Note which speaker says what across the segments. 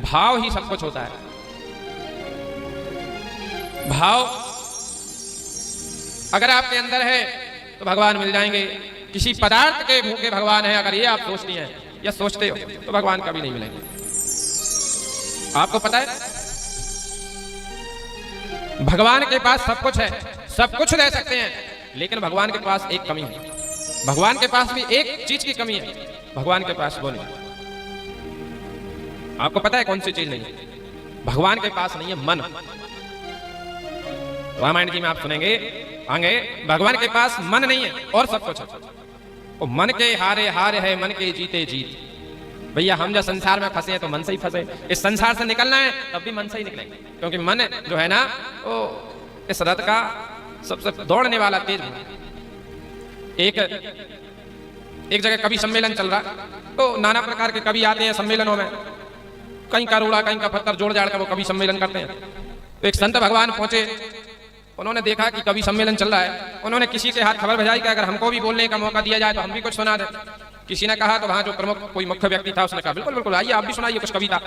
Speaker 1: भाव ही सब कुछ होता है। भाव अगर आपके अंदर है तो भगवान मिल जाएंगे। किसी पदार्थ के भूखे भगवान है, अगर ये आप सोचती हैं या सोचते हो तो भगवान कभी नहीं मिलेंगे। आपको पता है भगवान के पास सब कुछ है, सब कुछ दे सकते हैं, लेकिन भगवान के पास एक कमी है। भगवान के पास भी एक चीज की कमी है, भगवान के पास वो नहीं। आपको पता है कौन सी चीज नहीं है? भगवान के पास नहीं है मन। रामायण जी में आप सुनेंगे आगे, भगवान के पास मन नहीं है और सब कुछ है। वो मन के हारे हार है, मन के जीते जीत। भैया हम जब संसार में फंसे हैं तो मन से ही फंसे। इस संसार से निकलना है तब भी मन से ही निकलेंगे, क्योंकि मन जो है ना वो इस रथ का सबसे दौड़ने वाला तेज है। एक जगह कवि सम्मेलन चल रहा, तो नाना प्रकार के कवि आते हैं सम्मेलनों में, कहीं का रोड़ा कहीं का पत्थर जोड़ जाड़ कर वो कवि सम्मेलन करते हैं। तो एक संत भगवान पहुंचे, उन्होंने देखा कि कवि सम्मेलन चल रहा है, उन्होंने किसी के हाथ खबर भेजाई कि अगर हमको भी बोलने का मौका दिया जाए तो हम भी कुछ सुना दें। किसी ने कहा तो वहां जो प्रमुख कोई मुख्य व्यक्ति था उसने कहा बिल्कुल बिल्कुल आइए आप भी सुनाइए कुछ कविता।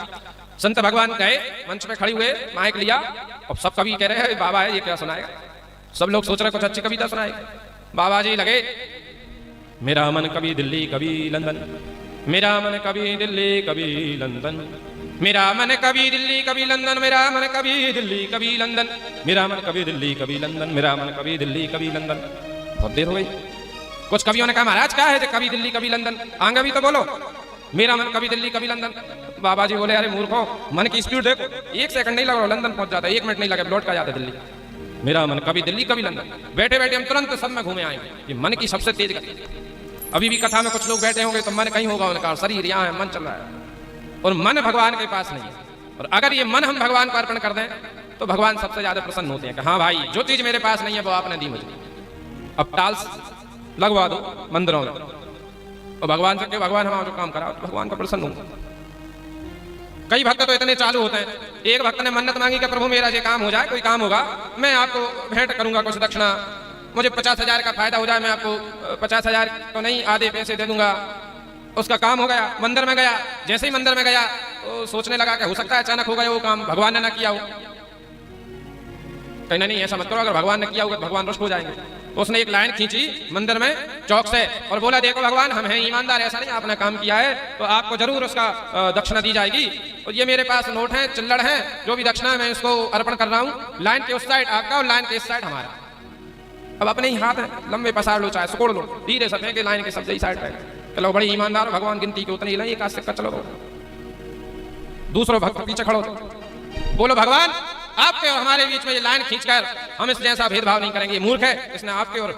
Speaker 1: संत भगवान गए, मंच पे खड़े हुए, माइक लिया और सब कवि कह रहे हैं बाबा है ये क्या सुनाएगा। सब लोग सोच रहे कुछ अच्छी कविता सुनाएगा। बाबा जी लगे, मेरा मन कभी दिल्ली कभी लंदन, मेरा मन कभी दिल्ली कभी लंदन, मेरा मन कभी दिल्ली कभी लंदन, मेरा मन कभी दिल्ली कभी लंदन, मेरा मन कभी दिल्ली कभी लंदन, मेरा मन कभी दिल्ली कभी लंदन। बहुत देर हो गई। कुछ कवियों ने कहा महाराज क्या है जो कभी दिल्ली कभी लंदन, आगे भी तो बोलो, मेरा मन कभी दिल्ली कभी लंदन। बाबा जी बोले अरे मूर्खो, मन की स्पीड देखो, 1 सेकंड नहीं लगा लंदन पहुंच जाता, 1 मिनट नहीं लगे लौट का जाता दिल्ली। मेरा मन कभी दिल्ली कभी लंदन। बैठे बैठे हम तुरंत सब में घूमे आएंगे। ये मन की सबसे तेज गति। अभी भी कथा में कुछ लोग बैठे होंगे तो मन कहीं होगा उनका, शरीर यहाँ है, मन चल रहा है और मन भगवान के पास नहीं है। और अगर ये मन हम भगवान को अर्पण कर दें तो भगवान सबसे ज्यादा प्रसन्न होते हैं कि हाँ भाई जो चीज मेरे पास नहीं है वो आपने दी मुझे, अब टाल्स लगवा दो मंदिरों में। और भगवान से क्यों, भगवान हमारा जो काम करा तो भगवान को प्रसन्न होगा। कई भक्त तो इतने चालू होते हैं, एक भक्त ने मन्नत मांगी कि प्रभु मेरा ये काम हो जाए, कोई काम होगा मैं आपको भेंट करूंगा कुछ दक्षिणा, मुझे 50,000 का फायदा हो जाए, मैं आपको 50,000 तो नहीं आधे पैसे दे दूंगा। उसका काम हो गया, मंदिर में गया, जैसे ही मंदिर में गया तो सोचने लगा कि हो सकता है अचानक हो गया वो काम, भगवान ने ना किया हो। कहना नहीं ऐसा मत करो, अगर भगवान ने किया होगा तो भगवान रुष्ट हो जाएंगे। तो उसने एक लाइन खींची मंदिर में चौक से और बोला देखो भगवान हम हैं ईमानदार, ऐसा नहीं आपने काम किया है तो आपको जरूर उसका दक्षिणा दी जाएगी। और ये मेरे पास नोट है, चिल्लड़ है, जो भी दक्षिणा है मैं इसको अर्पण कर रहा हूँ। लाइन के उस साइड आपका और लाइन के इस साइड हमारा। अब अपने ही हाथ है, लंबे पसार लो चाहे सुकोड़ लो, धीरे से फेंके लाइन के सब सही साइड पे। चलो बड़ी ईमानदार भगवान गिनती के उतनी ही, एक सिक्का चलो। दूसरो भक्त पीछे खड़ो, बोलो भगवान आपके और हमारे बीच में ये लाइन खींचकर हम इस जैसा भेदभाव नहीं करेंगे। मूर्ख है, इसने आपके और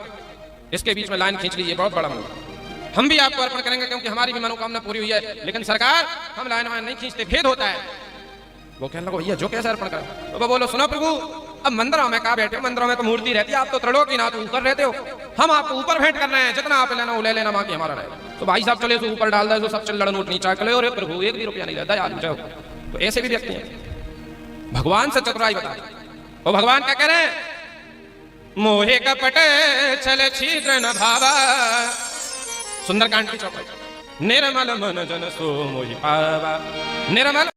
Speaker 1: इसके बीच में लाइन खींच ली, ये बहुत बड़ा मूर्ख। हम भी आपको अर्पण करेंगे क्योंकि हमारी भी मनोकामना पूरी हुई है, लेकिन सरकार हम लाइन वाइन नहीं खींचते, भेद होता है। वो कहने लगा भैया जो कैसे अर्पण करें, तो वो बोलो सुनो प्रभु अब मंदिरों में कहा बैठे हो, मंदिरों में तो मूर्ति रहती है, आप तो त्रिलोकीनाथ ऊपर रहते हो, हम आपको ऊपर भेंट कर रहे हैं, जितना आप लेना वो ले लेना, बाकी हमारा रहे। तो भाई साहब चले तो ऊपर डाल दे, सब चिल्लड़ नोट नीचा चले और प्रभु 1 भी रुपया नहीं रहता यार। तो ऐसे भी व्यक्ति हैं, भगवान से चतुराई बता। और भगवान क्या कह रहे हैं, मोहे कपट छल छिद्र न भावा, सुंदरकांड की चौपाई, निर्मल मन जन सो मोहि पावा। निर्मल